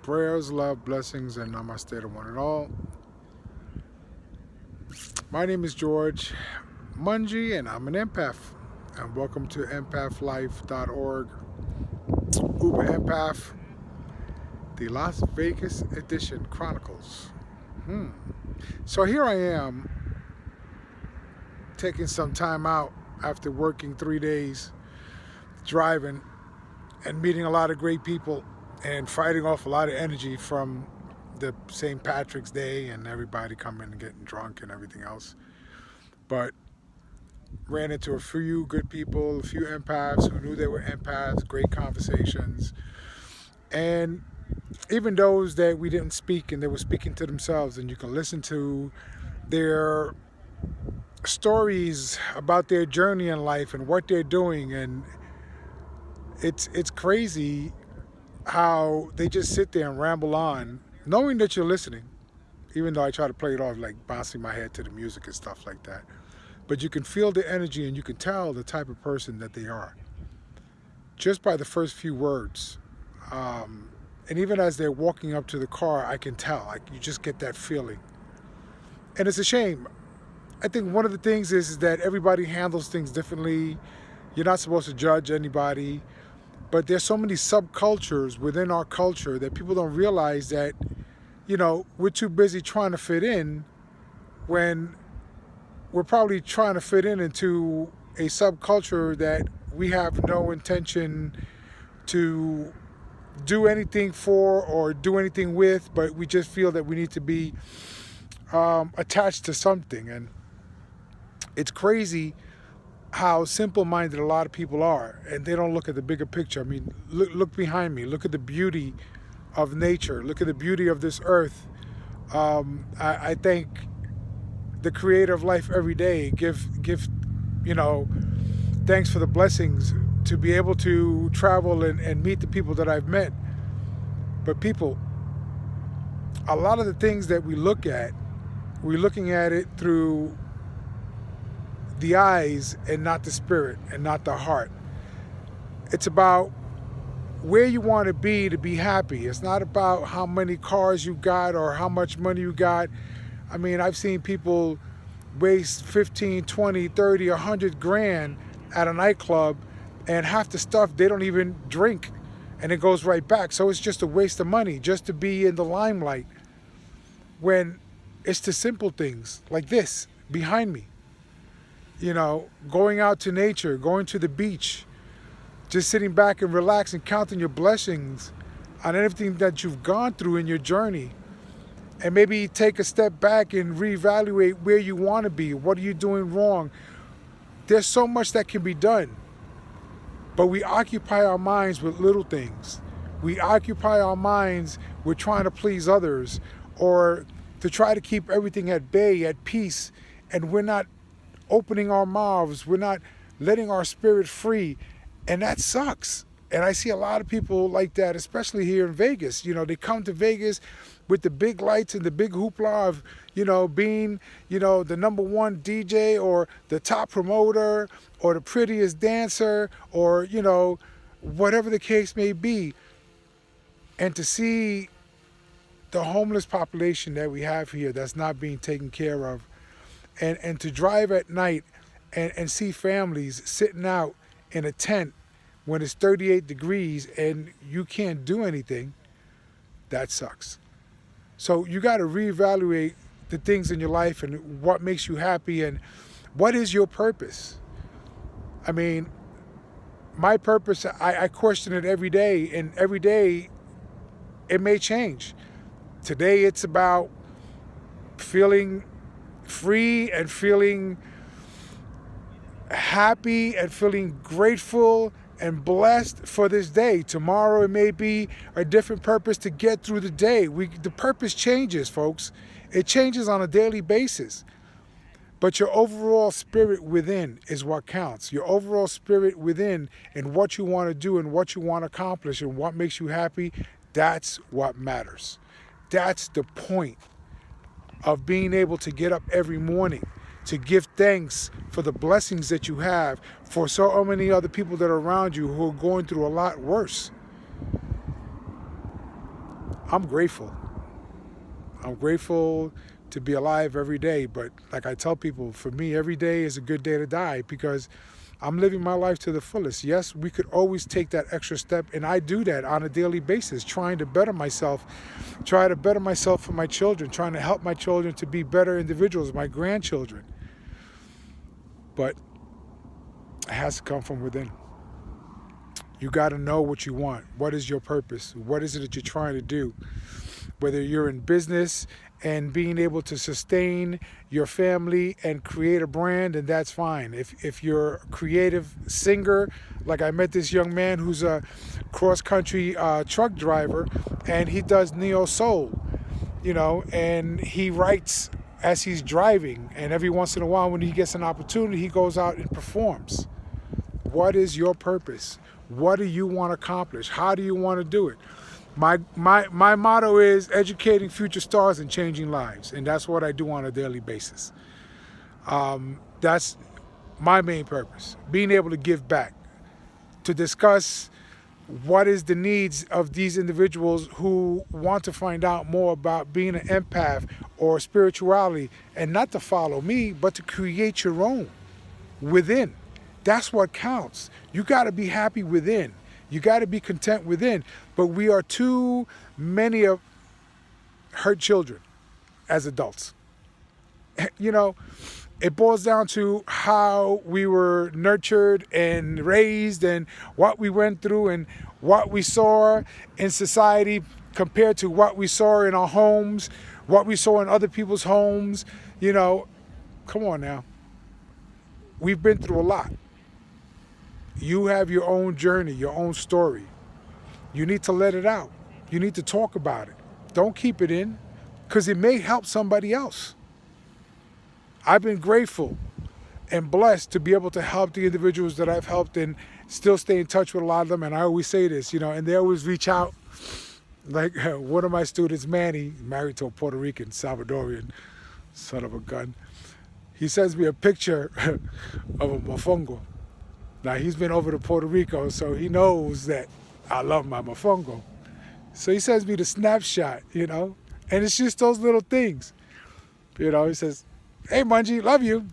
Prayers, love, blessings, and namaste to one and all. My name is George Mungie, and I'm an empath. And welcome to empathlife.org, Uber Empath, the Las Vegas edition, Chronicles. So here I am, taking some time out after working 3 days, driving, and meeting a lot of great people, and fighting off a lot of energy from the St. Patrick's Day and everybody coming and getting drunk and everything else. But ran into a few good people, a few empaths who knew they were empaths, great conversations. And even those that we didn't speak and they were speaking to themselves, and you can listen to their stories about their journey in life and what they're doing. And it's crazy how they just sit there and ramble on, knowing that you're listening, even though I try to play it off like bouncing my head to the music and stuff like that. But you can feel the energy and you can tell the type of person that they are just by the first few words. And even as they're walking up to the car, I can tell, like, you just get that feeling. And it's a shame. I think one of the things is that everybody handles things differently. You're not supposed to judge anybody. But there's so many subcultures within our culture that people don't realize that, we're too busy trying to fit in when we're probably trying to fit into a subculture that we have no intention to do anything for or do anything with, but we just feel that we need to be attached to something. And it's crazy how simple-minded a lot of people are, and they don't look at the bigger picture. I mean, look behind me. Look at the beauty of nature. Look at the beauty of this earth. I thank the creator of life every day. Give thanks for the blessings to be able to travel and meet the people that I've met. But people, a lot of the things that we look at, we're looking at it through the eyes and not the spirit and not the heart. It's about where you want to be happy. It's not about how many cars you got or how much money you got. I mean, I've seen people waste 15, 20, 30, 100 grand at a nightclub, and half the stuff they don't even drink, and it goes right back. So it's just a waste of money just to be in the limelight, when it's the simple things like this behind me. Going out to nature, going to the beach, just sitting back and relaxing, counting your blessings on everything that you've gone through in your journey. And maybe take a step back and reevaluate where you want to be. What are you doing wrong? There's so much that can be done. But we occupy our minds with little things. We occupy our minds with trying to please others, or to try to keep everything at bay, at peace, and we're not opening our mouths, we're not letting our spirit free, and that sucks. And I see a lot of people like that, especially here in Vegas. They come to Vegas with the big lights and the big hoopla of, being, the number one DJ or the top promoter or the prettiest dancer or, whatever the case may be. And to see the homeless population that we have here that's not being taken care of, and to drive at night and see families sitting out in a tent when it's 38 degrees and you can't do anything, that sucks. So you got to reevaluate the things in your life and what makes you happy and what is your purpose. I mean, my purpose, I question it every day, and every day it may change. Today it's about feeling free and feeling happy and feeling grateful and blessed for this day. Tomorrow it may be a different purpose to get through the day. The purpose changes, folks. It changes on a daily basis. But your overall spirit within is what counts. Your overall spirit within and what you want to do and what you want to accomplish and what makes you happy, that's what matters. That's the point of being able to get up every morning, to give thanks for the blessings that you have, for so many other people that are around you who are going through a lot worse. I'm grateful. I'm grateful to be alive every day. But like I tell people, for me, every day is a good day to die because I'm living my life to the fullest. Yes, we could always take that extra step, and I do that on a daily basis, trying to better myself, try to better myself for my children, trying to help my children to be better individuals, my grandchildren. But it has to come from within. You got to know what you want. What is your purpose? What is it that you're trying to do? Whether you're in business and being able to sustain your family and create a brand, and that's fine. If you're a creative singer, like I met this young man who's a cross-country truck driver, and he does neo soul, and he writes as he's driving, and every once in a while when he gets an opportunity, he goes out and performs. What is your purpose? What do you want to accomplish? How do you want to do it? My motto is educating future stars and changing lives, and that's what I do on a daily basis. That's my main purpose, being able to give back, to discuss what is the needs of these individuals who want to find out more about being an empath or spirituality, and not to follow me, but to create your own within. That's what counts. You got to be happy within. You got to be content within. But we are too many of hurt children as adults. It boils down to how we were nurtured and raised and what we went through and what we saw in society compared to what we saw in our homes, what we saw in other people's homes. Come on now. We've been through a lot. You have your own journey, your own story. You need to let it out. You need to talk about it. Don't keep it in, because it may help somebody else. I've been grateful and blessed to be able to help the individuals that I've helped and still stay in touch with a lot of them. And I always say this, and they always reach out. Like one of my students, Manny, married to a Puerto Rican, Salvadorian, son of a gun. He sends me a picture of a mofongo. Now, he's been over to Puerto Rico, so he knows that I love my mofongo. So he sends me the snapshot, and it's just those little things. He says, "Hey, Mungie, love you."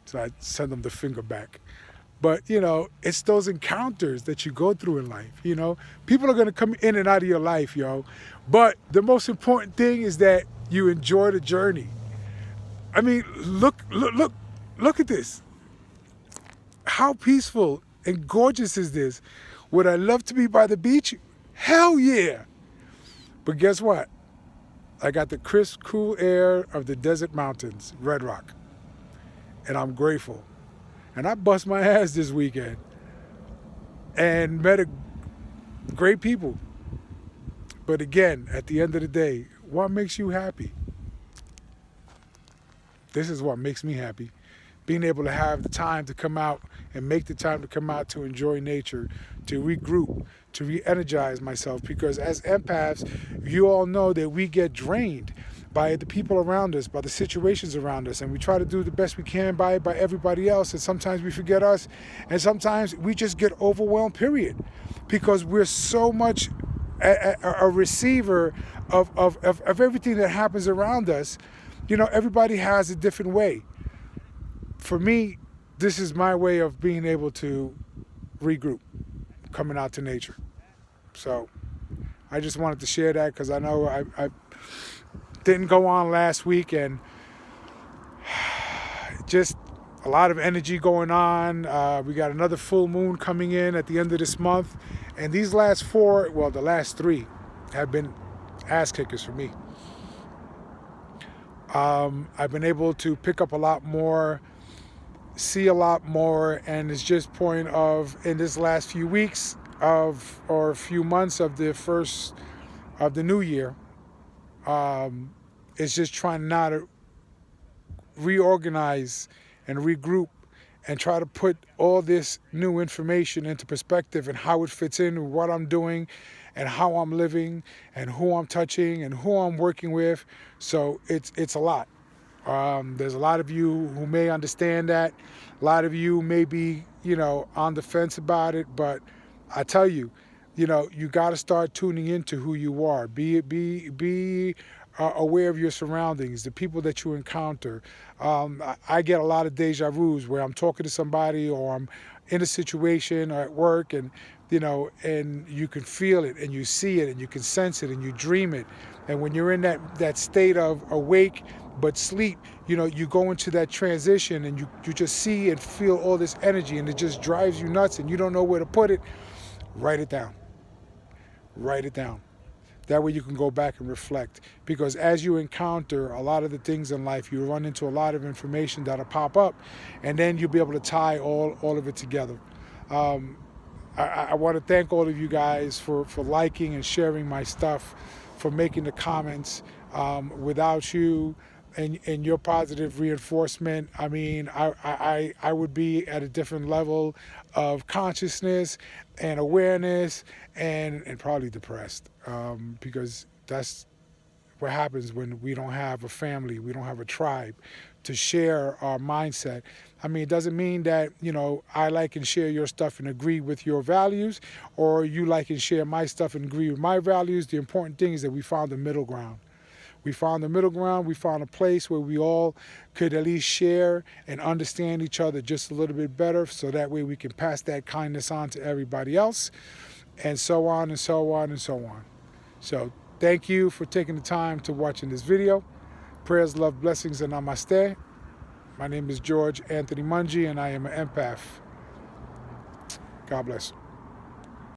So I send him the finger back. But, it's those encounters that you go through in life, People are going to come in and out of your life, But the most important thing is that you enjoy the journey. I mean, look at this. How peaceful and gorgeous is this? Would I love to be by the beach? Hell yeah. But guess what? I got the crisp, cool air of the desert mountains, Red Rock. And I'm grateful. And I bust my ass this weekend and met great people. But again, at the end of the day, what makes you happy? This is what makes me happy. Being able to have the time to come out and make the time to come out to enjoy nature, to regroup, to re-energize myself. Because as empaths, you all know that we get drained by the people around us, by the situations around us. And we try to do the best we can by everybody else. And sometimes we forget us. And sometimes we just get overwhelmed, period. Because we're so much a receiver of everything that happens around us. Everybody has a different way. For me, this is my way of being able to regroup, coming out to nature. So I just wanted to share that because I know I didn't go on last week, and just a lot of energy going on. We got another full moon coming in at the end of this month. And these last the last 3 have been ass kickers for me. I've been able to pick up a lot more, see a lot more, and it's just point of, in this last few weeks or a few months of the first of the new year, it's just trying now to reorganize and regroup and try to put all this new information into perspective and how it fits in with what I'm doing and how I'm living and who I'm touching and who I'm working with. So it's a lot. There's a lot of you who may understand that. A lot of you may be, on the fence about it. But I tell you, you know, you got to start tuning into who you are. Be aware of your surroundings, the people that you encounter. I get a lot of deja vus where I'm talking to somebody or I'm in a situation or at work, and you know, and you can feel it and you see it and you can sense it and you dream it. And when you're in that state of awake but sleep, you know, you go into that transition and you just see and feel all this energy and it just drives you nuts and you don't know where to put it. Write it down. Write it down. That way you can go back and reflect. Because as you encounter a lot of the things in life, you run into a lot of information that'll pop up, and then you'll be able to tie all of it together. Um, I want to thank all of you guys for liking and sharing my stuff, for making the comments. Without you and your positive reinforcement, I mean, I would be at a different level of consciousness and awareness and probably depressed, because that's what happens when we don't have a family, we don't have a tribe to share our mindset. I mean, it doesn't mean that, you know, I like and share your stuff and agree with your values, or you like and share my stuff and agree with my values. The important thing is that we found the middle ground. We found the middle ground. We found a place where we all could at least share and understand each other just a little bit better, so that way we can pass that kindness on to everybody else, and so on and so on and so on. So thank you for taking the time to watching this video. Prayers, love, blessings, and namaste. My name is George Anthony Mungie, and I am an empath. God bless.